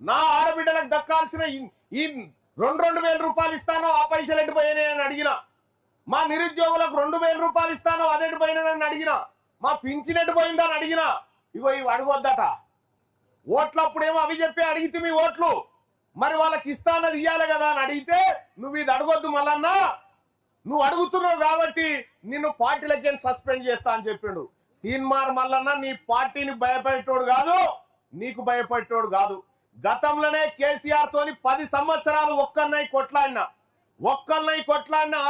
నా ఆడబిడ్డలకు దక్కాల్సిన ఈ 2,000 రూపాయలు ఇస్తానో ఆ పైసలు ఎటుపోయినాయని అడిగినా, మా నిరుద్యోగులకు 2,000 రూపాయలు ఇస్తానో అది ఎటుపోయినదని అడిగినా, మా పింఛన్ ఎటుపోయిందని అడిగినా, ఇగో ఇవి అడగొద్దట. ఓట్లప్పుడేమో అవి చెప్పి అడిగితే మీ ఓట్లు మరి వాళ్ళకి ఇస్తానది ఇయ్యాలి కదా అని అడిగితే నువ్వు ఇది అడగొద్దు మల్లన్నా, నువ్వు అడుగుతున్నావు కాబట్టి నిన్ను పార్టీలకి సస్పెండ్ చేస్తా అని చెప్పిండు. తీన్మార్ మల్లన్న నీ పార్టీని భయపెట్టోడు కాదు, నీకు భయపెట్టోడు కాదు. గతంలోనే కేసీఆర్ తోని 10 సంవత్సరాలు ఒక్కన్నై కొట్లాడిన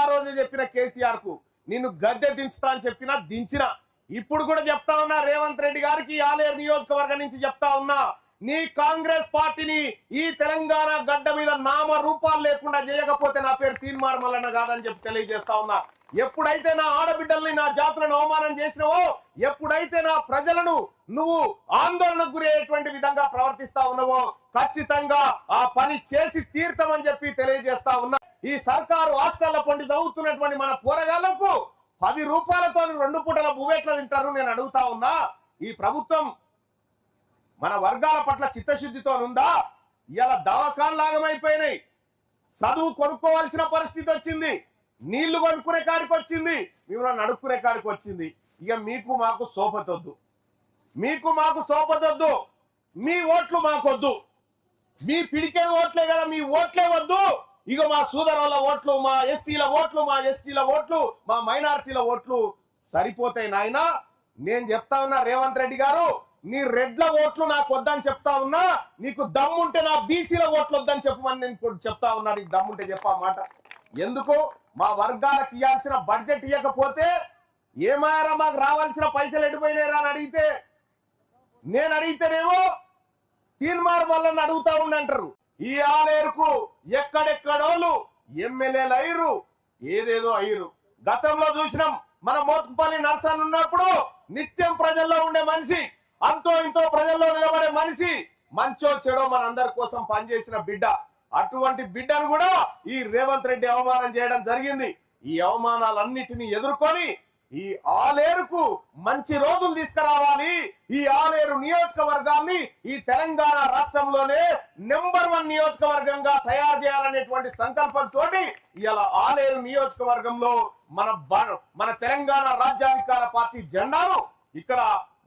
ఆ రోజు చెప్పిన కేసీఆర్ కు నిన్ను గద్దె దించుతా అని చెప్పినా దించిన. ఇప్పుడు కూడా చెప్తా ఉన్నా రేవంత్ రెడ్డి గారికి ఆలేరు నియోజకవర్గం నుంచి చెప్తా ఉన్నా, నీ కాంగ్రెస్ పార్టీని ఈ తెలంగాణ గడ్డ మీద నామ రూపాలు లేకుండా చేయకపోతే నా పేరు తీన్మార్ మల్లన్న కాదని చెప్పి తెలియజేస్తా ఉన్నా. ఎప్పుడైతే నా ఆడబిడ్డల్ని నా జాతులను అవమానం చేసినావో, ఎప్పుడైతే నా ప్రజలను నువ్వు ఆందోళనకు గురయ్యేటువంటి విధంగా ప్రవర్తిస్తా ఉన్నావో ఖచ్చితంగా ఆ పని చేసి తీర్థమని చెప్పి తెలియజేస్తా ఉన్నా. ఈ సర్కారు హాస్టళ్ల పొండి చదువుతున్నటువంటి మన పోరగాళ్లకు 10 రూపాయలతో 2 పూటల బువ్వెట్లా తింటారు నేను అడుగుతా ఉన్నా. ఈ ప్రభుత్వం మన వర్గాల పట్ల చిత్తశుద్ధితో ఉందా? ఇలా దవాఖాన్ లాగమైపోయినాయి, చదువు కొనుక్కోవాల్సిన పరిస్థితి వచ్చింది, నీళ్లు కొనుక్కునే కాడికి వచ్చింది, మిమ్మల్ని అడుక్కునే కాడికి వచ్చింది. ఇక మీకు మాకు సోపతొద్దు, మీ ఓట్లు మాకొద్దు, మీ పిడికెడు ఓట్లే కదా, మీ ఓట్లే వద్దు. ఇక మా సోదరుల ఓట్లు, మా ఎస్సీల ఓట్లు, మా ఎస్టీల ఓట్లు, మా మైనారిటీల ఓట్లు సరిపోతాయి నాయనా. నేను చెప్తా ఉన్నా రేవంత్ రెడ్డి గారు, నీ రెడ్ల ఓట్లు నాకు వద్దని చెప్తా ఉన్నా, నీకు దమ్ముంటే నా బీసీల ఓట్లు వద్దని చెప్పమని నేను చెప్తా ఉన్నా. నీకు దమ్ముంటే చెప్పా మాట. ఎందుకు మా వర్గాలకు ఇవ్వాల్సిన బడ్జెట్ ఇవ్వకపోతే ఏమారా మాకు రావాల్సిన పైసలు ఎడిపోయినారా అని అడిగితే, నేను అడిగితేనేమో తీన్మార్ మల్లన్న అడుగుతా ఉండంటారు. ఈ ఆలేరుకు ఎక్కడెక్కడోళ్ళు ఎమ్మెల్యేలు అయ్యారు, ఏదేదో అయ్యారు. గతంలో చూసినాం, మన మోత్కుపల్లి నర్సన్ ఉన్నప్పుడు నిత్యం ప్రజల్లో ఉండే మనిషి, అంతో ఇంతో ప్రజల్లో నిలబడే మనిషి, మంచో చెడో మనందరి కోసం పనిచేసిన బిడ్డ. అటువంటి బిడ్డను కూడా ఈ రేవంత్ రెడ్డి అవమానం చేయడం జరిగింది. ఈ అవమానాలన్నిటినీ ఎదుర్కొని ఈ ఆలేరుకు మంచి రోజులు తీసుకురావాలి, ఈ ఆలేరు నియోజకవర్గాన్ని ఈ తెలంగాణ రాష్ట్రంలోనే నెంబర్ 1 నియోజకవర్గంగా తయారు చేయాలనేటువంటి సంకల్పంతో ఇలా ఆలేరు నియోజకవర్గంలో మన తెలంగాణ రాజ్యాధికార పార్టీ జెండాను ఇక్కడ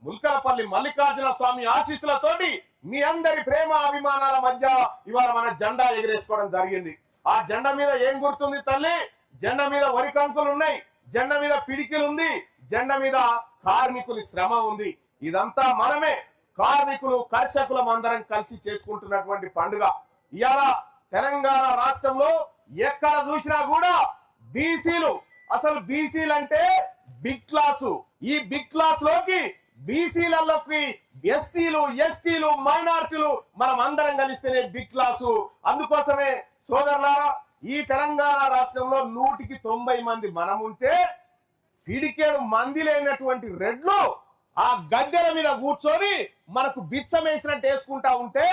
ముల్కలపల్లి మల్లికార్జున స్వామి ఆశీస్సులతోటి మీ అందరి ప్రేమ అభిమానాల మధ్య ఇవాళ మన జెండా ఎగిరేసుకోవడం జరిగింది. ఆ జెండా మీద ఏం గుర్తుంది తల్లి? జెండా మీద వరి కంకులు ఉన్నాయి, జెండా మీద పిడికిలు ఉంది, జెండా మీద కార్మికుల శ్రమ ఉంది. ఇదంతా మనమే కార్మికులు కర్షకులం అందరం కలిసి చేసుకుంటున్నటువంటి పండుగ. ఇవాళ తెలంగాణ రాష్ట్రంలో ఎక్కడ చూసినా కూడా బీసీలు, అసలు బీసీలు అంటే బిగ్ క్లాసు. ఈ బిగ్ క్లాస్ లోకి బీసీలలోకి ఎస్సీలు, ఎస్టీలు, మైనార్టీలు మనం అందరం కలిస్తేనే బిగ్ క్లాసు. అందుకోసమే సోదరులారా, ఈ తెలంగాణ రాష్ట్రంలో 100కి 90 మంది మనం ఉంటే పిడికేడు మంది లేనటువంటి రెడ్లు ఆ గద్దెల మీద కూర్చొని మనకు బిచ్చమేసినట్టు వేసుకుంటా ఉంటే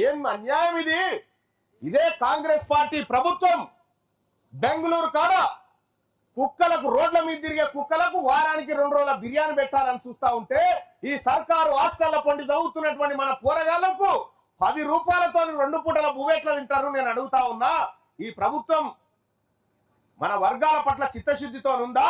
ఏం అన్యాయం ఇది? ఇదే కాంగ్రెస్ పార్టీ ప్రభుత్వం బెంగళూరు కాడ కుక్కలకు, రోడ్ల మీద తిరిగే కుక్కలకు వారానికి 2 రోజుల బిర్యానీ పెట్టాలని చూస్తా ఉంటే ఈ సర్కారు హాస్టళ్ల పొండి చదువుతున్నటువంటి మన పోరగాళ్లకు 10 రూపాయలతో 2 పూటల బువ్వెట్లా తింటారు నేను అడుగుతా ఉన్నా. ఈ ప్రభుత్వం మన వర్గాల పట్ల చిత్తశుద్ధితో ఉందా?